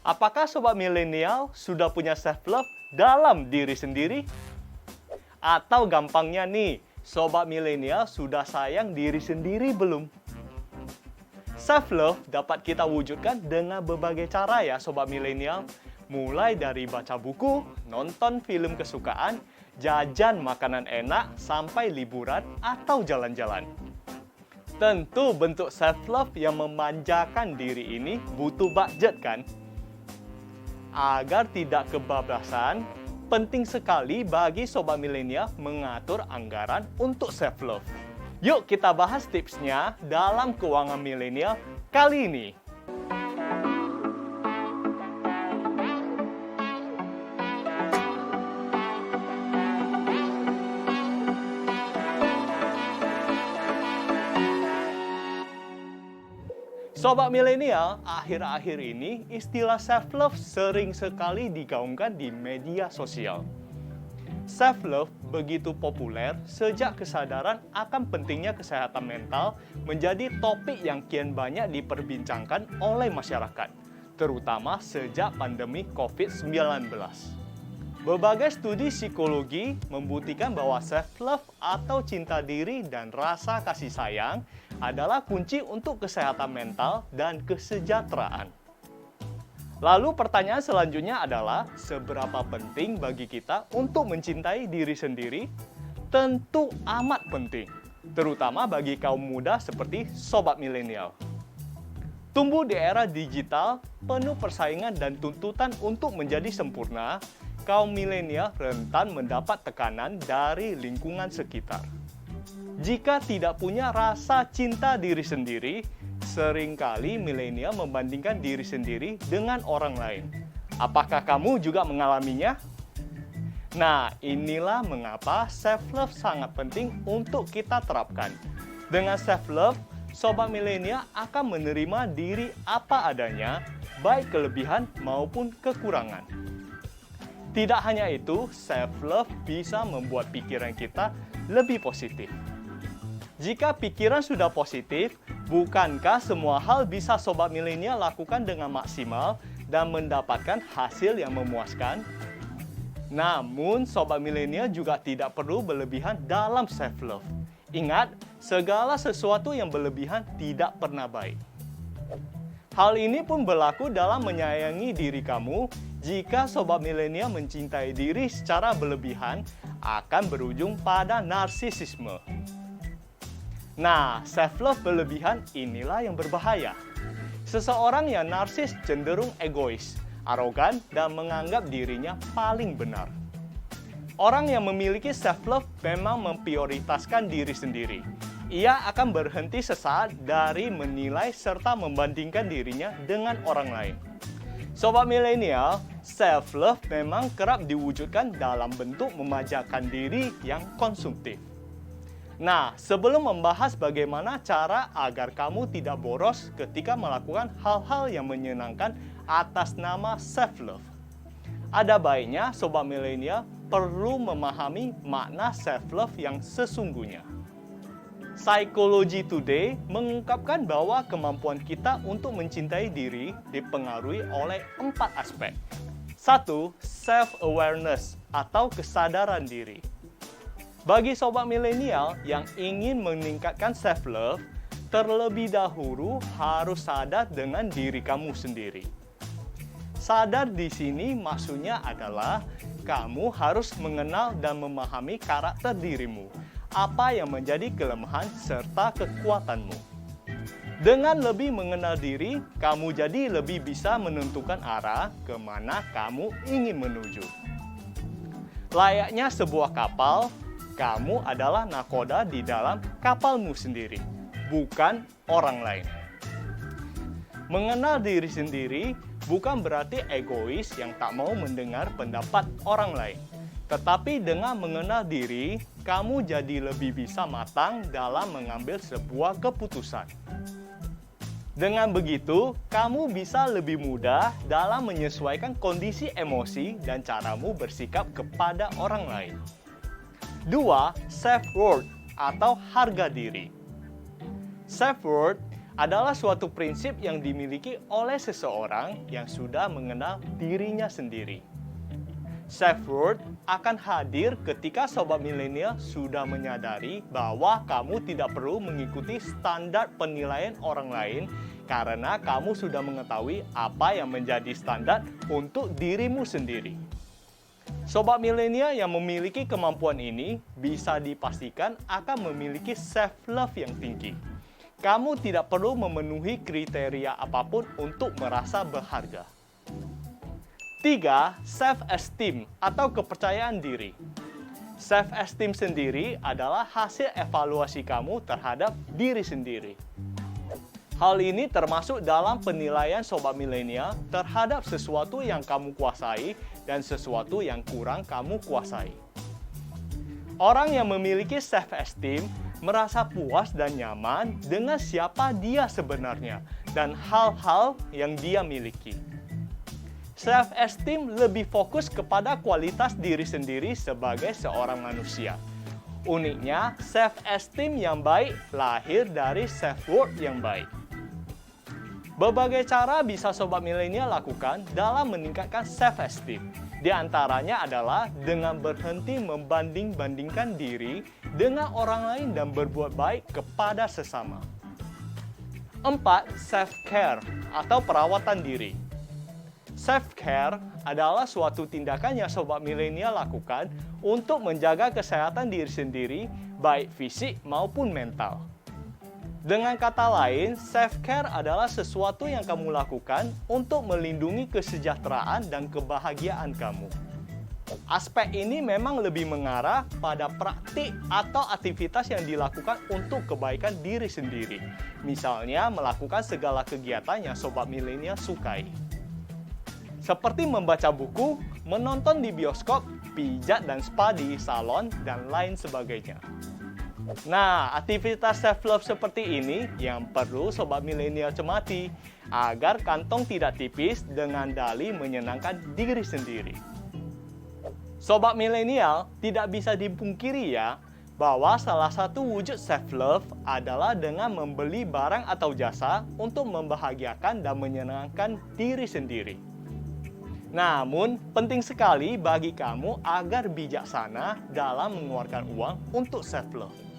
Apakah sobat milenial sudah punya self-love dalam diri sendiri? Atau gampangnya nih, sobat milenial sudah sayang diri sendiri belum? Self-love dapat kita wujudkan dengan berbagai cara ya sobat milenial. Mulai dari baca buku, nonton film kesukaan, jajan makanan enak, sampai liburan atau jalan-jalan. Tentu bentuk self-love yang memanjakan diri ini butuh budget kan? Agar tidak kebablasan, penting sekali bagi sobat milenial mengatur anggaran untuk self-love. Yuk kita bahas tipsnya dalam keuangan milenial kali ini. Sobat milenial, akhir-akhir ini istilah self-love sering sekali digaungkan di media sosial. Self-love begitu populer sejak kesadaran akan pentingnya kesehatan mental menjadi topik yang kian banyak diperbincangkan oleh masyarakat, terutama sejak pandemi COVID-19. Berbagai studi psikologi membuktikan bahwa self-love atau cinta diri dan rasa kasih sayang adalah kunci untuk kesehatan mental dan kesejahteraan. Lalu pertanyaan selanjutnya adalah, seberapa penting bagi kita untuk mencintai diri sendiri? Tentu amat penting, terutama bagi kaum muda seperti sobat milenial. Tumbuh di era digital, penuh persaingan dan tuntutan untuk menjadi sempurna, kaum milenial rentan mendapat tekanan dari lingkungan sekitar. Jika tidak punya rasa cinta diri sendiri, seringkali milenial membandingkan diri sendiri dengan orang lain. Apakah kamu juga mengalaminya? Nah, inilah mengapa self-love sangat penting untuk kita terapkan. Dengan self-love, sobat milenial akan menerima diri apa adanya, baik kelebihan maupun kekurangan. Tidak hanya itu, self-love bisa membuat pikiran kita lebih positif. Jika pikiran sudah positif, bukankah semua hal bisa sobat milenial lakukan dengan maksimal dan mendapatkan hasil yang memuaskan? Namun, sobat milenial juga tidak perlu berlebihan dalam self-love. Ingat, segala sesuatu yang berlebihan tidak pernah baik. Hal ini pun berlaku dalam menyayangi diri kamu. Jika sobat milenial mencintai diri secara berlebihan, akan berujung pada narsisisme. Nah, self-love berlebihan inilah yang berbahaya. Seseorang yang narsis cenderung egois, arogan, dan menganggap dirinya paling benar. Orang yang memiliki self-love memang memprioritaskan diri sendiri. Ia akan berhenti sesaat dari menilai serta membandingkan dirinya dengan orang lain. Sobat milenial, self-love memang kerap diwujudkan dalam bentuk memanjakan diri yang konsumtif. Nah, sebelum membahas bagaimana cara agar kamu tidak boros ketika melakukan hal-hal yang menyenangkan atas nama self-love, ada baiknya sobat milenial perlu memahami makna self-love yang sesungguhnya. Psychology Today mengungkapkan bahwa kemampuan kita untuk mencintai diri dipengaruhi oleh 4 aspek. 1. Self-awareness atau kesadaran diri. Bagi sobat milenial yang ingin meningkatkan self-love, terlebih dahulu harus sadar dengan diri kamu sendiri. Sadar di sini maksudnya adalah kamu harus mengenal dan memahami karakter dirimu, apa yang menjadi kelemahan serta kekuatanmu. Dengan lebih mengenal diri, kamu jadi lebih bisa menentukan arah kemana kamu ingin menuju. Layaknya sebuah kapal, kamu adalah nakoda di dalam kapalmu sendiri, bukan orang lain. Mengenal diri sendiri bukan berarti egois yang tak mau mendengar pendapat orang lain. Tetapi dengan mengenal diri, kamu jadi lebih bisa matang dalam mengambil sebuah keputusan. Dengan begitu, kamu bisa lebih mudah dalam menyesuaikan kondisi emosi dan caramu bersikap kepada orang lain. 2. Self-worth atau harga diri. Self-worth adalah suatu prinsip yang dimiliki oleh seseorang yang sudah mengenal dirinya sendiri. Self-worth akan hadir ketika sobat milenial sudah menyadari bahwa kamu tidak perlu mengikuti standar penilaian orang lain karena kamu sudah mengetahui apa yang menjadi standar untuk dirimu sendiri. Sobat milenial yang memiliki kemampuan ini bisa dipastikan akan memiliki self-love yang tinggi. Kamu tidak perlu memenuhi kriteria apapun untuk merasa berharga. 3. Self-esteem atau kepercayaan diri. Self-esteem sendiri adalah hasil evaluasi kamu terhadap diri sendiri. Hal ini termasuk dalam penilaian sobat milenial terhadap sesuatu yang kamu kuasai dan sesuatu yang kurang kamu kuasai. Orang yang memiliki self-esteem merasa puas dan nyaman dengan siapa dia sebenarnya dan hal-hal yang dia miliki. Self-esteem lebih fokus kepada kualitas diri sendiri sebagai seorang manusia. Uniknya, self-esteem yang baik lahir dari self-worth yang baik. Berbagai cara bisa sobat milenial lakukan dalam meningkatkan self-esteem. Di antaranya adalah dengan berhenti membanding-bandingkan diri dengan orang lain dan berbuat baik kepada sesama. 4. Self-care atau perawatan diri. Self-care adalah suatu tindakan yang sobat milenial lakukan untuk menjaga kesehatan diri sendiri, baik fisik maupun mental. Dengan kata lain, self-care adalah sesuatu yang kamu lakukan untuk melindungi kesejahteraan dan kebahagiaan kamu. Aspek ini memang lebih mengarah pada praktik atau aktivitas yang dilakukan untuk kebaikan diri sendiri. Misalnya, melakukan segala kegiatan yang sobat milenial sukai. Seperti membaca buku, menonton di bioskop, pijat dan spa di salon, dan lain sebagainya. Nah, aktivitas self-love seperti ini yang perlu sobat milenial cermati agar kantong tidak tipis dengan dalih menyenangkan diri sendiri. Sobat milenial, tidak bisa dipungkiri ya bahwa salah satu wujud self-love adalah dengan membeli barang atau jasa untuk membahagiakan dan menyenangkan diri sendiri. Namun, penting sekali bagi kamu agar bijaksana dalam mengeluarkan uang untuk self-love.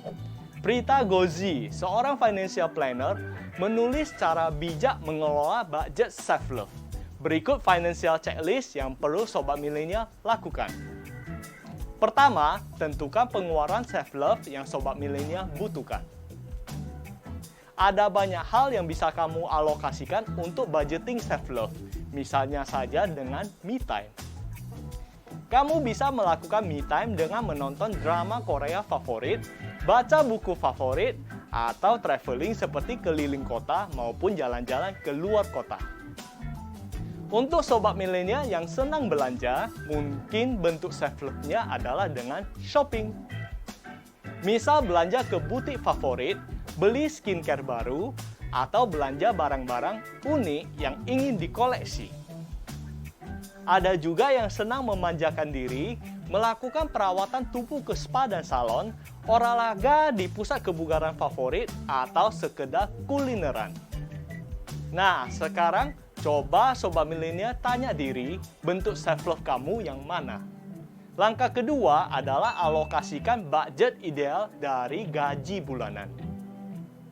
Prita Gozi, seorang financial planner, menulis cara bijak mengelola budget self-love. Berikut financial checklist yang perlu sobat milenial lakukan. Pertama, tentukan pengeluaran self-love yang sobat milenial butuhkan. Ada banyak hal yang bisa kamu alokasikan untuk budgeting self-love, misalnya saja dengan me time. Kamu bisa melakukan me time dengan menonton drama Korea favorit, baca buku favorit, atau traveling seperti keliling kota maupun jalan-jalan ke luar kota. Untuk sobat milenial yang senang belanja, mungkin bentuk self-love-nya adalah dengan shopping. Misal belanja ke butik favorit, beli skincare baru, atau belanja barang-barang unik yang ingin dikoleksi. Ada juga yang senang memanjakan diri, melakukan perawatan tubuh ke spa dan salon, olahraga di pusat kebugaran favorit, atau sekedar kulineran. Nah, sekarang coba sobat milenial tanya diri, bentuk self-love kamu yang mana? Langkah kedua adalah alokasikan budget ideal dari gaji bulanan.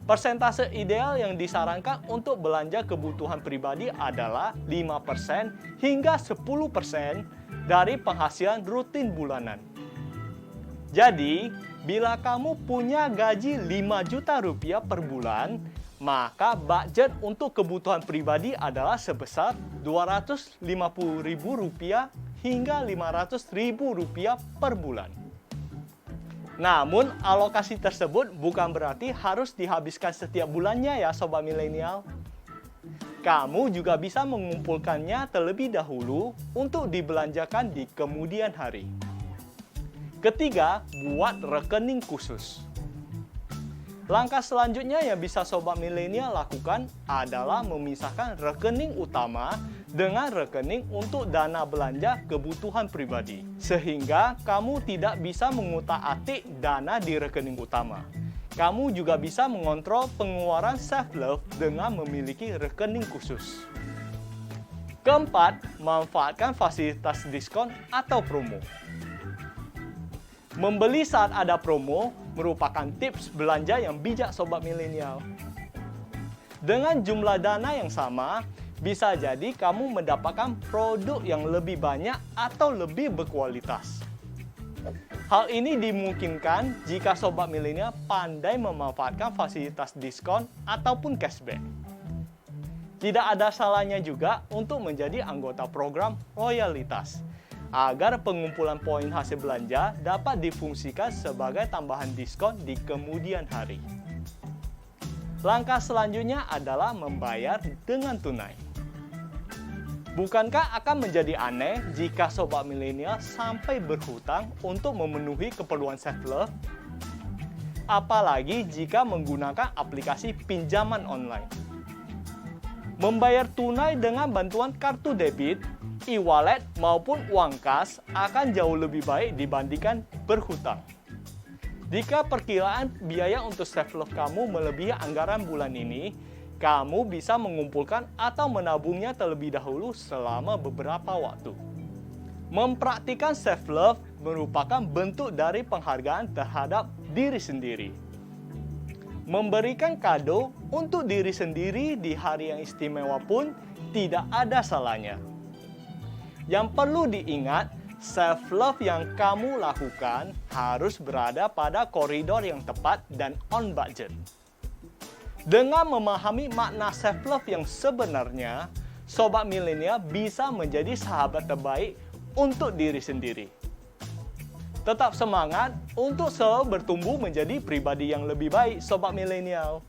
Persentase ideal yang disarankan untuk belanja kebutuhan pribadi adalah 5% hingga 10% dari penghasilan rutin bulanan. Jadi, bila kamu punya gaji 5 juta rupiah per bulan, maka budget untuk kebutuhan pribadi adalah sebesar Rp250.000 hingga Rp500.000 per bulan. Namun, alokasi tersebut bukan berarti harus dihabiskan setiap bulannya ya sobat milenial. Kamu juga bisa mengumpulkannya terlebih dahulu untuk dibelanjakan di kemudian hari. Ketiga, buat rekening khusus. Langkah selanjutnya yang bisa sobat milenial lakukan adalah memisahkan rekening utama dengan rekening untuk dana belanja kebutuhan pribadi. Sehingga kamu tidak bisa mengutak-atik dana di rekening utama. Kamu juga bisa mengontrol pengeluaran self-love dengan memiliki rekening khusus. Keempat, manfaatkan fasilitas diskon atau promo. Membeli saat ada promo merupakan tips belanja yang bijak sobat milenial. Dengan jumlah dana yang sama, bisa jadi kamu mendapatkan produk yang lebih banyak atau lebih berkualitas. Hal ini dimungkinkan jika sobat milenial pandai memanfaatkan fasilitas diskon ataupun cashback. Tidak ada salahnya juga untuk menjadi anggota program loyalitas, agar pengumpulan poin hasil belanja dapat difungsikan sebagai tambahan diskon di kemudian hari. Langkah selanjutnya adalah membayar dengan tunai. Bukankah akan menjadi aneh jika sobat milenial sampai berhutang untuk memenuhi keperluan self-love? Apalagi jika menggunakan aplikasi pinjaman online. Membayar tunai dengan bantuan kartu debit, e-wallet maupun uang kas akan jauh lebih baik dibandingkan berhutang. Jika perkiraan biaya untuk self-love kamu melebihi anggaran bulan ini, kamu bisa mengumpulkan atau menabungnya terlebih dahulu selama beberapa waktu. Mempraktikkan self-love merupakan bentuk dari penghargaan terhadap diri sendiri. Memberikan kado untuk diri sendiri di hari yang istimewa pun tidak ada salahnya. Yang perlu diingat, self-love yang kamu lakukan harus berada pada koridor yang tepat dan on budget. Dengan memahami makna self-love yang sebenarnya, sobat milenial bisa menjadi sahabat terbaik untuk diri sendiri. Tetap semangat untuk selalu bertumbuh menjadi pribadi yang lebih baik, sobat milenial.